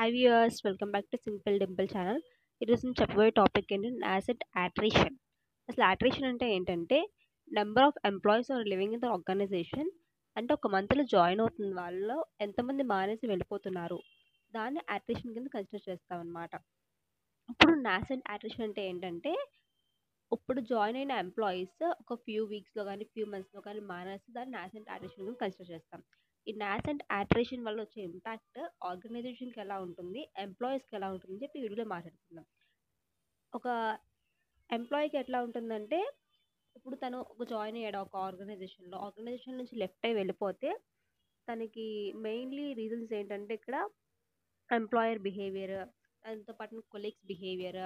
Hi viewers, welcome back to simple Dimple channel. ఈరోజు నేను చెప్పబోయే టాపిక్ ఏంటంటే యాసెట్ అట్రిషన్. అసలు అట్రిషన్ అంటే ఏంటంటే number of employees are living in the organization. అంటే ఒక మంత్లో జాయిన్ అవుతున్న వాళ్ళలో ఎంతమంది మానేసి వెళ్ళిపోతున్నారు, దాన్ని అట్రిషన్ కింద కన్సిడర్ చేస్తామన్నమాట. ఇప్పుడు నాసెంట్ అట్రిషన్ అంటే ఏంటంటే ఇప్పుడు జాయిన్ అయిన ఎంప్లాయీస్ ఒక ఫ్యూ వీక్స్లో కానీ ఫ్యూ మంత్స్లో కానీ మానేసి దాన్ని నాసెంట్ అట్రిషన్ కింద కన్సిడర్ చేస్తాం. ఈ నాసెంట్ అట్రిషన్ వల్ల వచ్చే ఇంపాక్ట్ ఆర్గనైజేషన్కి ఎలా ఉంటుంది, ఎంప్లాయీస్కి ఎలా ఉంటుంది చెప్పి ఈ వీడియోలో మాట్లాడుకుందాం. ఒక ఎంప్లాయీకి ఎట్లా ఉంటుందంటే ఇప్పుడు తను ఒక జాయిన్ అయ్యాడు ఒక ఆర్గనైజేషన్ నుంచి లెఫ్ట్ అయ్యి వెళ్ళిపోతే తనకి మెయిన్లీ రీజన్స్ ఏంటంటే ఇక్కడ ఎంప్లాయర్ బిహేవియర్, దాంతో పాటు కొలీగ్స్ బిహేవియర్,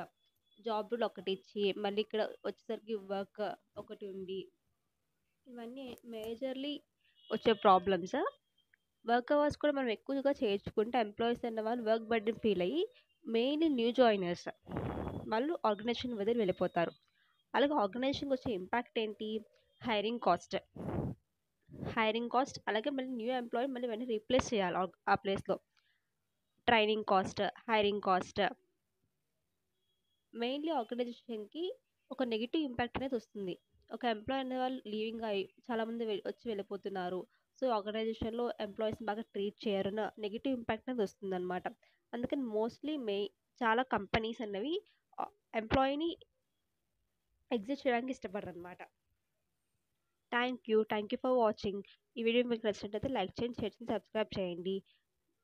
జాబ్ రోల్ ఒకటి ఇచ్చి మళ్ళీ ఇక్కడ వచ్చేసరికి వర్క్ ఒకటి ఉండి, ఇవన్నీ మేజర్లీ వచ్చే ప్రాబ్లమ్స్. వర్క్ అవర్స్ కూడా మనం ఎక్కువగా చేర్చుకుంటే ఎంప్లాయీస్ అన్న వాళ్ళు వర్క్ బర్డెన్ ఫీల్ అయ్యి మెయిన్లీ న్యూ జాయినర్స్ వాళ్ళు ఆర్గనైజేషన్ వదిలి వెళ్ళిపోతారు. అలాగే ఆర్గనైజేషన్కి వచ్చే ఇంపాక్ట్ ఏంటి? హైరింగ్ కాస్ట్ అలాగే మళ్ళీ న్యూ ఎంప్లాయీ మళ్ళీ వెంటనే రీప్లేస్ చేయాలి ఆ ప్లేస్లో. Training cost, hiring cost, mainly ఆర్గనైజేషన్కి ఒక నెగిటివ్ ఇంపాక్ట్ అనేది వస్తుంది. ఒక ఎంప్లాయీ అనే వాళ్ళు లీవింగ్ అయ్యి చాలామంది వచ్చి వెళ్ళిపోతున్నారు, సో ఆర్గనైజేషన్లో ఎంప్లాయీస్ని బాగా ట్రీట్ చేయరన్న నెగిటివ్ ఇంపాక్ట్ అనేది వస్తుంది అనమాట. అందుకని మోస్ట్లీ చాలా కంపెనీస్ అన్నవి ఎంప్లాయీని ఎగ్జిట్ చేయడానికి ఇష్టపడరు అనమాట. Thank you for watching. ఈ వీడియో మీకు నచ్చినట్లయితే లైక్ చేయండి, షేర్ చేయండి, సబ్స్క్రైబ్ చేయండి.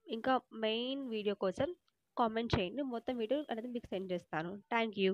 ఇంకా మెయిన్ వీడియో కోసం కామెంట్ చేయండి, మొత్తం వీడియో అనేది మీకు సెండ్ చేస్తాను. Thank you.